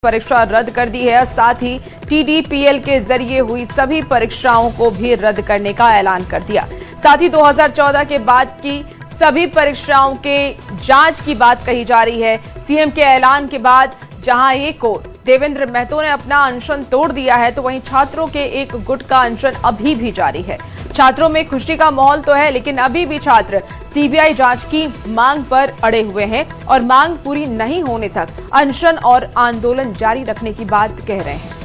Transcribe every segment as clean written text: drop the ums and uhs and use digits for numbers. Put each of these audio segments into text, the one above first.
परीक्षा रद्द कर दी है। साथ ही टीडीपीएल के जरिए हुई सभी परीक्षाओं को भी रद्द करने का ऐलान कर दिया। साथ ही 2014 के बाद की सभी परीक्षाओं के जांच की बात कही जा रही है। सीएम के ऐलान के बाद जहां एक ओर देवेंद्र महतो ने अपना अनशन तोड़ दिया है, तो वहीं छात्रों के एक गुट का अनशन अभी भी जारी है। छात्रों में खुशी का माहौल तो है, लेकिन अभी भी छात्र सीबीआई जांच की मांग पर अड़े हुए हैं और मांग पूरी नहीं होने तक अनशन और आंदोलन जारी रखने की बात कह रहे हैं।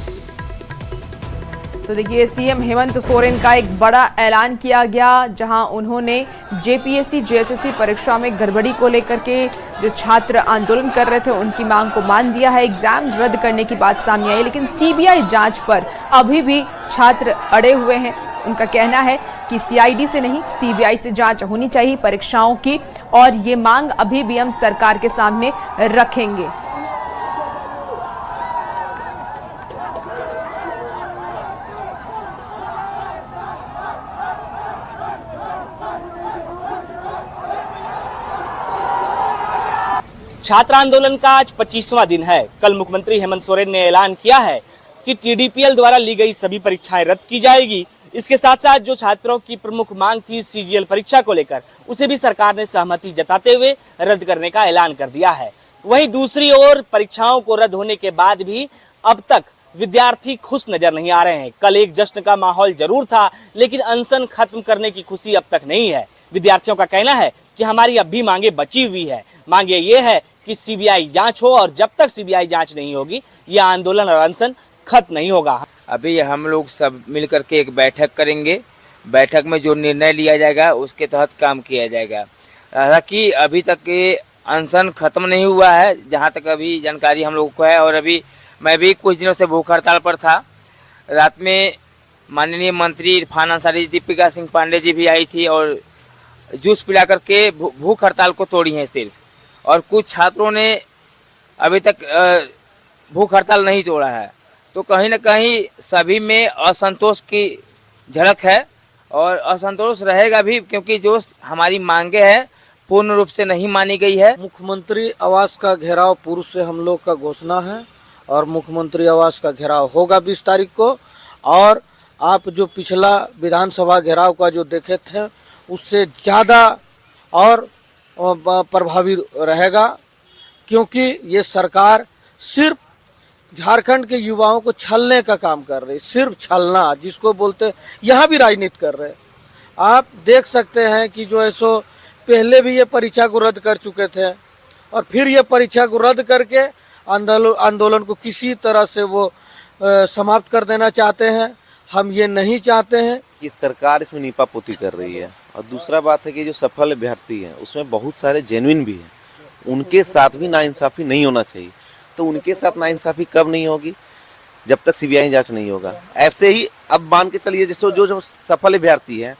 तो देखिए, सीएम हेमंत सोरेन का एक बड़ा ऐलान किया गया, जहां उन्होंने जेपीएससी जेएसएससी परीक्षा में गड़बड़ी को लेकर के जो छात्र आंदोलन कर रहे थे उनकी मांग को मान दिया है। एग्जाम रद्द करने की बात सामने आई, लेकिन सीबीआई जांच पर अभी भी छात्र अड़े हुए हैं। उनका कहना है कि सीआईडी से नहीं, सीबीआई से जांच होनी चाहिए परीक्षाओं की, और ये मांग अभी भी हम सरकार के सामने रखेंगे। छात्र आंदोलन का आज 25वां दिन है। कल मुख्यमंत्री हेमंत सोरेन ने ऐलान किया है कि टीडीपीएल द्वारा ली गई सभी परीक्षाएं रद्द की जाएगी। इसके साथ साथ जो छात्रों की प्रमुख मांग थी सीजीएल परीक्षा को लेकर, उसे भी सरकार ने सहमति जताते हुए रद्द करने का ऐलान कर दिया है। वहीं दूसरी ओर परीक्षाओं को रद्द होने के बाद भी अब तक विद्यार्थी खुश नजर नहीं आ रहे हैं। कल एक जश्न का माहौल जरूर था, लेकिन अनशन खत्म करने की खुशी अब तक नहीं है। विद्यार्थियों का कहना है कि हमारी अब भी मांगे बची हुई है। मांगे ये है कि सीबीआई जांच हो, और जब तक सीबीआई जांच नहीं होगी यह आंदोलन और अनशन खत्म नहीं होगा। अभी हम लोग सब मिलकर के एक बैठक करेंगे। बैठक में जो निर्णय लिया जाएगा उसके तहत काम किया जाएगा। हालांकि अभी तक ये अनशन खत्म नहीं हुआ है, जहां तक अभी जानकारी हम लोगों को है। और अभी मैं भी कुछ दिनों से भूख हड़ताल पर था। रात में माननीय मंत्री इरफान अंसारी, दीपिका सिंह पांडे जी भी आई थी और जूस पिला करके भूख हड़ताल को तोड़ी है सिर्फ। और कुछ छात्रों ने अभी तक भूख हड़ताल नहीं तोड़ा है। तो कहीं ना कहीं सभी में असंतोष की झलक है, और असंतोष रहेगा भी, क्योंकि जो हमारी मांगे हैं पूर्ण रूप से नहीं मानी गई है। मुख्यमंत्री आवास का घेराव पूर्व से हम लोग का घोषणा है, और मुख्यमंत्री आवास का घेराव होगा 20 तारीख को। और आप जो पिछला विधानसभा घेराव का जो देखे थे, उससे ज़्यादा और प्रभावी रहेगा, क्योंकि ये सरकार सिर्फ झारखंड के युवाओं को छलने का काम कर रही है। सिर्फ छलना जिसको बोलते, यहाँ भी राजनीति कर रहे हैं। आप देख सकते हैं कि जो है सो पहले भी ये परीक्षा को रद्द कर चुके थे, और फिर ये परीक्षा को रद्द करके आंदोलन को किसी तरह से वो समाप्त कर देना चाहते हैं। हम ये नहीं चाहते हैं कि सरकार इसमें नीपापोती कर रही है। और दूसरा बात है कि जो सफल अभ्यर्थी हैं उसमें बहुत सारे जेन्युइन भी हैं, उनके साथ भी नाइंसाफ़ी नहीं होना चाहिए। तो उनके साथ नाइंसाफ़ी कब नहीं होगी? जब तक सीबीआई जांच नहीं होगा। ऐसे ही अब मान के चलिए, जैसे जो सफल अभ्यर्थी हैं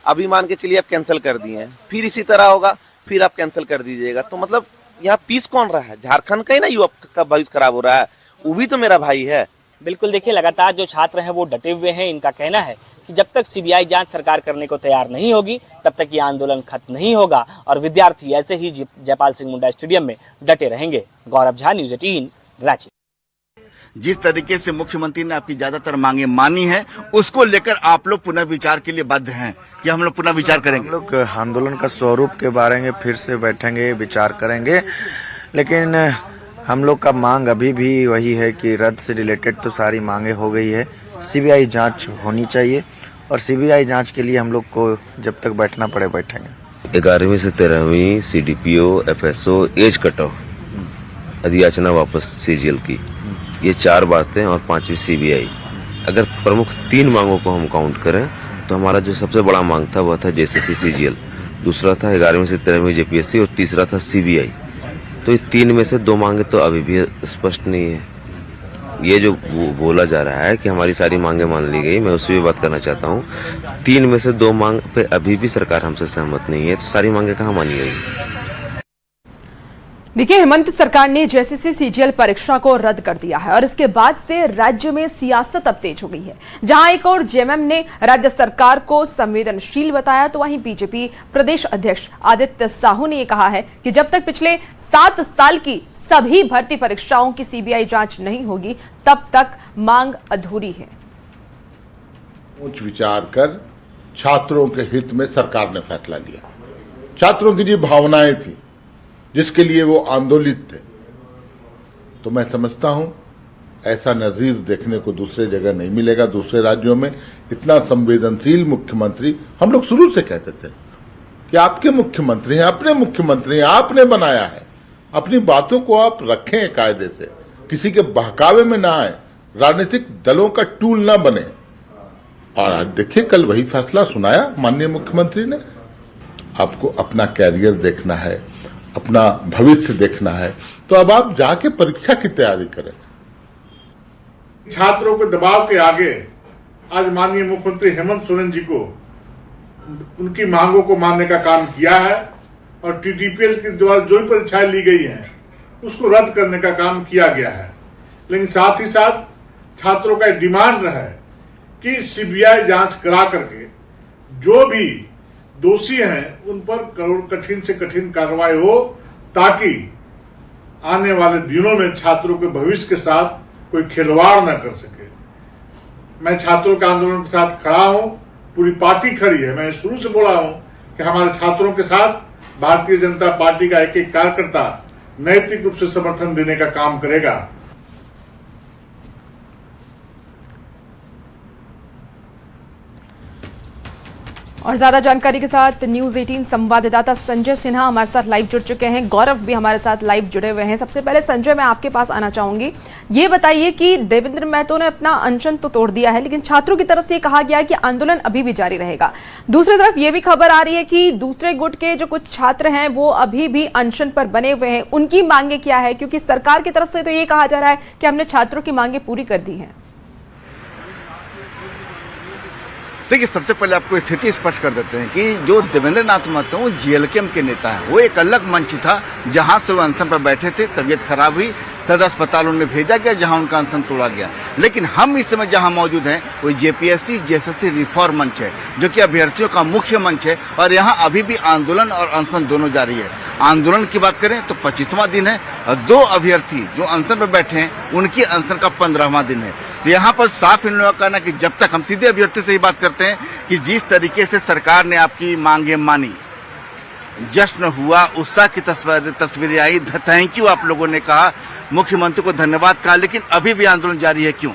अभी मान के चलिए आप कैंसिल कर दिए हैं, फिर इसी तरह होगा, फिर आप कैंसिल कर दीजिएगा। तो मतलब यहाँ पीस कौन रहा है? झारखंड का ही ना युवा का भविष्य खराब हो रहा है। वो भी तो मेरा भाई है। बिल्कुल, देखिए, लगातार जो छात्र हैं वो डटे हुए हैं। इनका कहना है कि जब तक सीबीआई जांच सरकार करने को तैयार नहीं होगी तब तक ये आंदोलन खत्म नहीं होगा, और विद्यार्थी ऐसे ही जयपाल सिंह मुंडा स्टेडियम में डटे रहेंगे। गौरव झा, न्यूज़ 18, रांची। जिस तरीके से मुख्यमंत्री ने आपकी ज्यादातर मांगे मानी है, उसको लेकर आप लोग पुनर्विचार के लिए बद्ध हैं कि हम लोग पुनर्विचार करेंगे? हम लोग आंदोलन का स्वरूप के बारे में फिर से बैठेंगे, विचार करेंगे, लेकिन हम लोग का मांग अभी भी वही है कि रद्द से रिलेटेड तो सारी मांगे हो गई है। सीबीआई जांच होनी चाहिए, और सीबीआई जांच के लिए हम लोग को जब तक बैठना पड़े बैठेंगे। 11वीं से 13वीं CDPO, FSO, age cut off, अधियाचना वापस सीजीएल की, ये 4 बातें, और 5वीं सीबीआई। अगर प्रमुख 3 मांगों को हम काउंट करें तो हमारा जो सबसे बड़ा मांग था वह था जेएसएससी सीजीएल, दूसरा था 11वीं से 13वीं जेपीएससी, और तीसरा था सीबीआई। तो ये 3 में से 2 मांगे तो अभी भी स्पष्ट नहीं है। ये जो बोला जा रहा है कि हमारी सारी मांगे मान ली गई, मैं उसी पे बात करना चाहता हूँ। 3 में से 2 मांग पे अभी भी सरकार हमसे सहमत नहीं है, तो सारी मांगे कहाँ मानी गई? देखिए, हेमंत सरकार ने जेएसएससी सीजीएल परीक्षा को रद्द कर दिया है, और इसके बाद से राज्य में सियासत अब तेज हो गई है। जहां एक और जेएमएम ने राज्य सरकार को संवेदनशील बताया, तो वहीं बीजेपी प्रदेश अध्यक्ष आदित्य साहू ने यह कहा है कि जब तक पिछले 7 साल की सभी भर्ती परीक्षाओं की सीबीआई जांच नहीं होगी, तब तक मांग अधूरी है। उच्च विचार कर छात्रों के हित में सरकार ने फैसला लिया। छात्रों की जो भावनाएं थी, जिसके लिए वो आंदोलित थे, तो मैं समझता हूं ऐसा नजीर देखने को दूसरे जगह नहीं मिलेगा। दूसरे राज्यों में इतना संवेदनशील मुख्यमंत्री, हम लोग शुरू से कहते थे कि आपके मुख्यमंत्री हैं, अपने मुख्यमंत्री हैं, आपने बनाया है, अपनी बातों को आप रखें कायदे से, किसी के बहकावे में ना आए, राजनीतिक दलों का टूल ना बने। और आज देखिए, कल वही फैसला सुनाया माननीय मुख्यमंत्री ने। आपको अपना कैरियर देखना है, अपना भविष्य देखना है, तो अब आप जाके परीक्षा की तैयारी करें। छात्रों के दबाव के आगे आज माननीय मुख्यमंत्री हेमंत सोरेन जी को उनकी मांगों को मानने का काम किया है और टीडीपीएल के द्वारा जो भी परीक्षाएं ली गई हैं उसको रद्द करने का काम किया गया है। लेकिन साथ ही साथ छात्रों का डिमांड रहा है कि सीबीआई जांच करा करके जो भी दोषी हैं उन पर कठिन से कठिन कार्रवाई हो, ताकि आने वाले दिनों में छात्रों के भविष्य के साथ कोई खिलवाड़ न कर सके। मैं छात्रों के आंदोलन के साथ खड़ा हूं, पूरी पार्टी खड़ी है। मैं शुरू से बोला हूं कि हमारे छात्रों के साथ भारतीय जनता पार्टी का एक एक कार्यकर्ता नैतिक रूप से समर्थन देने का काम करेगा। और ज्यादा जानकारी के साथ न्यूज 18 संवाददाता संजय सिन्हा हमारे साथ लाइव जुड़ चुके हैं। गौरव भी हमारे साथ लाइव जुड़े हुए हैं। सबसे पहले संजय, मैं आपके पास आना चाहूंगी। ये बताइए कि देवेंद्र महतो ने अपना अनशन तो तोड़ दिया है, लेकिन छात्रों की तरफ से कहा गया है कि आंदोलन अभी भी जारी रहेगा। दूसरी तरफ ये भी खबर आ रही है कि दूसरे गुट के जो कुछ छात्र हैं वो अभी भी अनशन पर बने हुए हैं। उनकी मांगे क्या है? क्योंकि सरकार की तरफ से तो ये कहा जा रहा है कि हमने छात्रों की मांगे पूरी कर दी हैं। देखिए, सबसे पहले आपको स्थिति स्पष्ट कर देते हैं कि जो देवेंद्र नाथ महतो वो जीएलकेएम के नेता हैं। वो एक अलग मंच था जहां से वो अनशन पर बैठे थे। तबीयत खराब हुई, सदर अस्पताल उन्हें भेजा गया जहां उनका अनशन तोड़ा गया। लेकिन हम इस समय जहां मौजूद हैं वो जेपीएससी जेएसएससी रिफॉर्म मंच है, जो कि अभ्यर्थियों का मुख्य मंच है। और यहाँ अभी भी आंदोलन और अनशन दोनों जारी है। आंदोलन की बात करें तो 25वां दिन है और 2 अभ्यर्थी जो अनशन पर बैठे हैं उनकी अनशन का 15वां दिन है। तो यहाँ पर साफ इन लोगों का कहना कि जब तक, हम सीधे अभ्यर्थियों से ही बात करते हैं कि जिस तरीके से सरकार ने आपकी मांगे मानी, जश्न हुआ, उत्साह की तस्वीरें आई, थैंक यू आप लोगों ने कहा, मुख्यमंत्री को धन्यवाद कहा, लेकिन अभी भी आंदोलन जारी है। क्यों?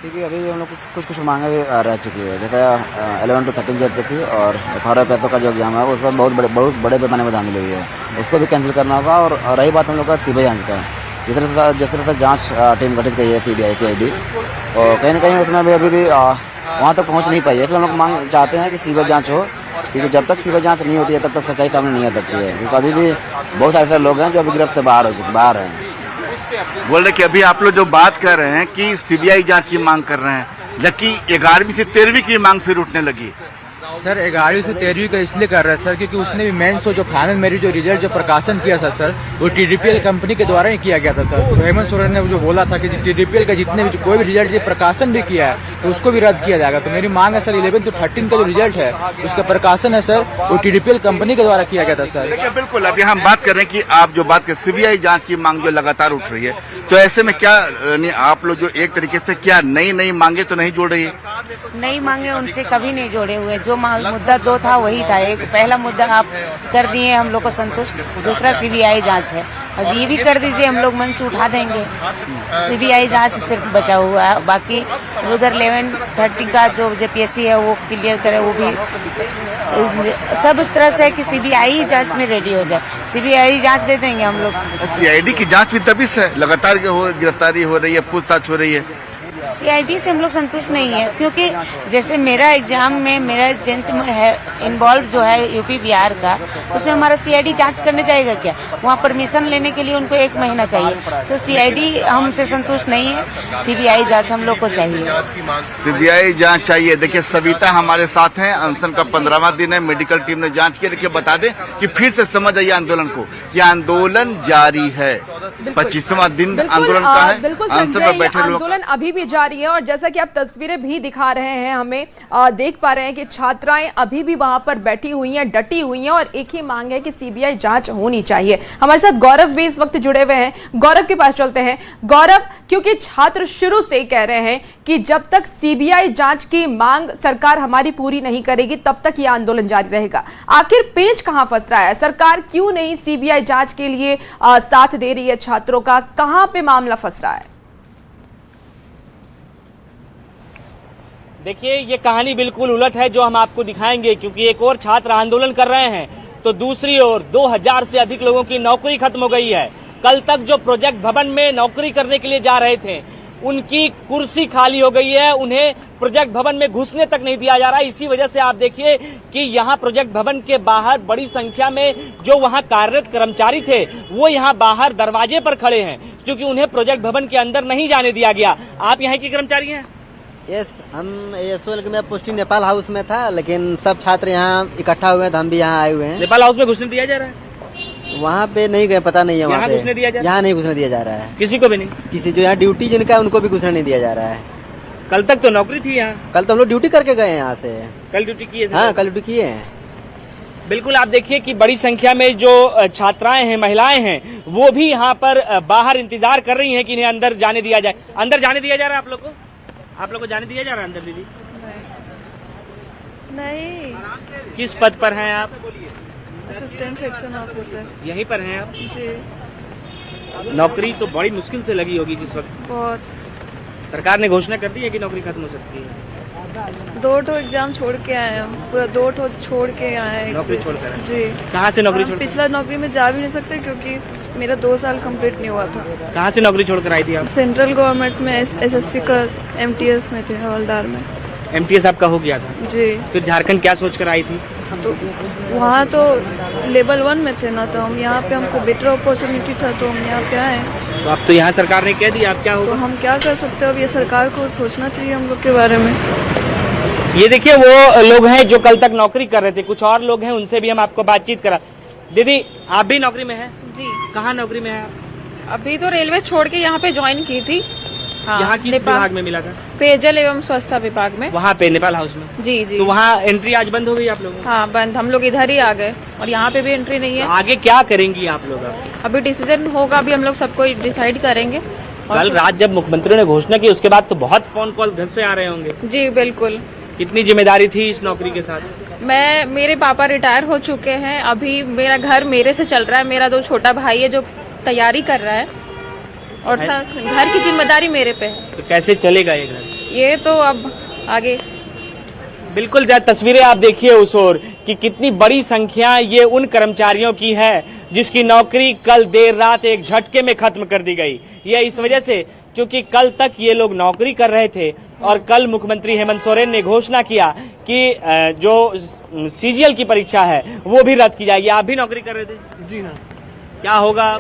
क्योंकि अभी हम लोग कुछ मांगे भी रह चुकी है। जैसे 11 to 13 जेपीएससी और 18 पैसों का जो एग्जाम है उसमें बहुत बड़े पैमाने में धांधली हुई है, उसको भी कैंसिल करना होगा। और रही बात हम लोग का सीबीआई जांच का, जिस तरह से जांच टीम गठित की है सीआईडी, और कहीं ना कहीं उसमें अभी भी वहाँ तक पहुँच नहीं पाई है। तो हम लोग मांग चाहते हैं कि सीबीआई जांच हो, क्योंकि जब तक सीबीआई जांच नहीं होती है तब तक सच्चाई सामने नहीं आ सकती है। क्योंकि अभी भी बहुत सारे लोग हैं जो अभी गिरफ्त से बाहर हैं। बोल रहे कि अभी आप लोग जो बात कर रहे हैं कि सीबीआई जांच की मांग कर रहे हैं, जबकि 11वीं से 13वीं की मांग फिर उठने लगी। सर 11वीं से 13वीं का इसलिए कर रहे हैं सर, क्योंकि उसने भी मेंस जो फाइनल मेरिट जो रिजल्ट जो प्रकाशन किया सर वो टीडीपीएल कंपनी के द्वारा ही किया गया था सर। तो हेमंत सोरेन ने जो बोला था कि टीडीपीएल का जितने भी कोई भी रिजल्ट प्रकाशन भी किया है तो उसको भी रद्द किया जाएगा। तो मेरी मांग है सर 11 to 13 का जो रिजल्ट है उसका प्रकाशन है सर वो टीडीपीएल कंपनी के द्वारा किया गया था सर। देखिए, बिल्कुल अभी हम बात कर रहे हैं कि आप जो बात कर सीबीआई जांच की मांग जो लगातार उठ रही है, तो ऐसे में क्या आप लोग जो एक तरीके से क्या नई मांगे तो नहीं जोड़ रही है? नई मांगे उनसे कभी नहीं जोड़े हुए। जो मुद्दा 2 था वही था। एक पहला मुद्दा आप कर दिए हम लोग को संतुष्ट, दूसरा सीबीआई जांच है। अब ये भी कर दीजिए, हम लोग मन से उठा देंगे। सीबीआई जांच सिर्फ बचा हुआ है, बाकी उधर 11-13 का जो जेपीएससी है वो क्लियर करे। वो भी सब तरह से है कि सीबीआई जांच में रेडी हो जाए, सीबीआई जांच दे देंगे हम लोग। सीआईडी की जांच भी दबिश है, लगातार गिरफ्तारी हो रही है, पूछताछ हो रही है। सीआईडी से हम लोग संतुष्ट नहीं है, क्योंकि जैसे मेरा एग्जाम में मेरा जेंस है इन्वॉल्व जो है यूपी बिहार का, उसमें हमारा सीआईडी जांच करने जाएगा क्या? वहाँ परमिशन लेने के लिए उनको 1 महीना चाहिए। तो सीआईडी हमसे संतुष्ट नहीं है, सीबीआई जांच हम लोग को चाहिए। सीबीआई जांच चाहिए। देखिए, सविता हमारे साथ हैं, अनशन का 15वां दिन है, मेडिकल टीम ने जांच की। लेकिन बता दें कि फिर से समझ आइए आंदोलन को, कि आंदोलन जारी है। 25वां दिन आंदोलन का है, बिल्कुल अनशन पर बैठे लोग आंदोलन अभी भी जा रही है और जैसा कि आप तस्वीरें भी दिखा रहे हैं हमें देख पा रहे हैं कि छात्राएं अभी भी वहां पर बैठी हुई हैं, डटी हुई हैं और एक ही मांग है कि सीबीआई जांच होनी चाहिए। हमारे साथ गौरव भी इस वक्त जुड़े हुए हैं, गौरव के पास चलते हैं। गौरव, क्योंकि छात्र शुरू से कह रहे हैं कि जब तक सीबीआई जांच की मांग सरकार हमारी पूरी नहीं करेगी तब तक यह आंदोलन जारी रहेगा। आखिर पेच कहां फंस रहा है? सरकार क्यों नहीं सीबीआई जांच के लिए साथ दे रही है छात्रों का? कहां पे मामला फंस रहा है? देखिए, ये कहानी बिल्कुल उलट है जो हम आपको दिखाएंगे, क्योंकि एक और छात्र आंदोलन कर रहे हैं तो दूसरी ओर 2000 से अधिक लोगों की नौकरी खत्म हो गई है। कल तक जो प्रोजेक्ट भवन में नौकरी करने के लिए जा रहे थे उनकी कुर्सी खाली हो गई है, उन्हें प्रोजेक्ट भवन में घुसने तक नहीं दिया जा रहा है। इसी वजह से आप देखिए कि यहाँ प्रोजेक्ट भवन के बाहर बड़ी संख्या में जो वहाँ कार्यरत कर्मचारी थे वो यहाँ बाहर दरवाजे पर खड़े हैं, क्योंकि उन्हें प्रोजेक्ट भवन के अंदर नहीं जाने दिया गया। आप यहाँ के कर्मचारी हैं? यस, हम एएसओएल में पोस्टिंग नेपाल हाउस में था, लेकिन सब छात्र यहाँ इकट्ठा हुए हैं तो हम भी यहाँ आए हुए हैं। नेपाल हाउस में घुसने दिया जा रहा है? वहाँ पे नहीं गए, पता नहीं है। यहाँ घुसने दिया जा रहा है? यहाँ नहीं घुसने दिया जा रहा है, किसी को भी नहीं। किसी जो यहाँ ड्यूटी जिनका है उनको भी घुसने नहीं दिया जा रहा है। कल तक तो नौकरी थी यहाँ। कल तो हम लोग ड्यूटी करके गए हैं यहाँ से। कल ड्यूटी किए थे? हाँ, कल ड्यूटी किए हैं। बिल्कुल, आप देखिए कि बड़ी संख्या में जो छात्राएं हैं, महिलाएं हैं, वो भी यहाँ पर बाहर इंतजार कर रही हैं कि इन्हें अंदर जाने दिया जाए। अंदर जाने दिया जा रहा है आप लोग को? आप लोग को जाने दिया जा रहा है अंदर? दीदी नहीं। किस पद पर हैं आप? Assistant section officer. यहीं पर हैं आप? जी। नौकरी तो बड़ी मुश्किल से लगी होगी जिस वक्त। बहुत। सरकार ने घोषणा कर दी है कि नौकरी खत्म हो सकती है। 2 एग्जाम छोड़ के आए हम, पूरा 2 छोड़ के आए हैं। नौकरी छोड़कर? जी। कहाँ से नौकरी छोड़? पिछला नौकरी में जा भी नहीं सकते क्योंकि मेरा 2 साल कंप्लीट नहीं हुआ था। कहाँ से नौकरी छोड़कर आई थी आप? सेंट्रल गवर्नमेंट में एसएससी का एमटीएस में थे, हवलदार में। एमटीएस आपका हो गया था? जी। फिर झारखंड क्या सोचकर आई थी? तो वहाँ तो लेवल 1 में थे ना, तो हम यहाँ पे, हमको बेटर अपॉर्चुनिटी था तो हम यहाँ पे आए। तो अब तो यहाँ सरकार ने कह दिया, आप क्या होगा? तो हम क्या कर सकते हैं? अब ये सरकार को सोचना चाहिए हम लोग के बारे में। ये देखिए वो लोग हैं जो कल तक नौकरी कर रहे थे, कुछ और लोग हैं, उनसे भी हम आपको बातचीत करा। दीदी, आप भी नौकरी में हैं? जी। कहाँ नौकरी में है आप? अभी तो रेलवे छोड़ के यहाँ पे ज्वाइन की थी। हाँ, यहाँ किस विभाग में मिला था? पेयजल एवं स्वच्छता विभाग में। वहाँ पे नेपाल हाउस में? जी जी। तो वहाँ एंट्री आज बंद हो गई आप लोगों? हाँ, बंद। हम लोग इधर ही आ गए और यहाँ पे भी एंट्री नहीं है। तो आगे क्या करेंगी आप लोग? अभी डिसीजन होगा, अभी हम लोग सबको डिसाइड करेंगे। कल रात जब मुख्यमंत्री ने घोषणा की उसके बाद तो बहुत फोन कॉल घर से आ रहे होंगे। जी बिल्कुल। कितनी जिम्मेदारी थी इस नौकरी के साथ? मेरे पापा रिटायर हो चुके हैं, अभी मेरा घर मेरे से चल रहा है। मेरा 2 छोटा भाई है जो तैयारी कर रहा है और घर की जिम्मेदारी मेरे पे है। तो कैसे चलेगा ये घर? ये तो अब आगे। बिल्कुल, तस्वीरें आप देखिए उस ओर कि कितनी बड़ी संख्या ये उन कर्मचारियों की है जिसकी नौकरी कल देर रात एक झटके में खत्म कर दी गई। ये इस वजह से क्योंकि कल तक ये लोग नौकरी कर रहे थे और कल मुख्यमंत्री हेमंत सोरेन ने घोषणा किया कि जो सीजीएल की परीक्षा है वो भी रद्द की जाएगी। आप भी नौकरी कर रहे थे? जी हाँ। क्या होगा?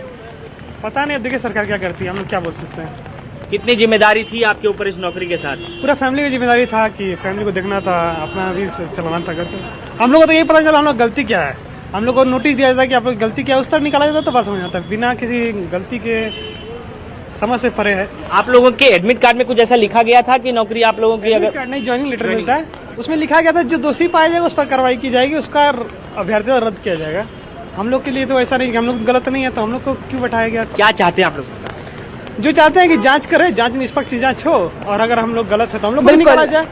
पता नहीं, अब देखिए सरकार क्या करती है, हम लोग क्या बोल सकते हैं। कितनी जिम्मेदारी थी आपके ऊपर इस नौकरी के साथ? पूरा फैमिली की जिम्मेदारी था कि फैमिली को देखना था, अपना भी चलाना था घर से। हम लोग को तो यही पता चला हम लोग गलती क्या है। हम लोग को नोटिस दिया जाता है कि आप लोग गलती क्या है, उस तक निकाला जाता तो बात समझ आता है, बिना किसी गलती के समझ से परे है। आप लोगों के एडमिट कार्ड में कुछ ऐसा लिखा गया था कि नौकरी आप लोगों की? एडमिट कार्ड नहीं, ज्वाइनिंग लेटर मिलता है, उसमें लिखा गया था जो दोषी पाया जाएगा उस पर कार्रवाई की जाएगी, उसका अभ्यर्थी रद्द किया जाएगा। हम लोग के लिए तो ऐसा नहीं कि हम लोग गलत नहीं है तो हम लोग को क्यों बैठाया गया? क्या चाहते हैं आप लोग? जो चाहते हैं कि जांच करें, जांच निष्पक्ष जांच हो, और अगर हम लोग गलत है तो हम लोग निकाला जाए।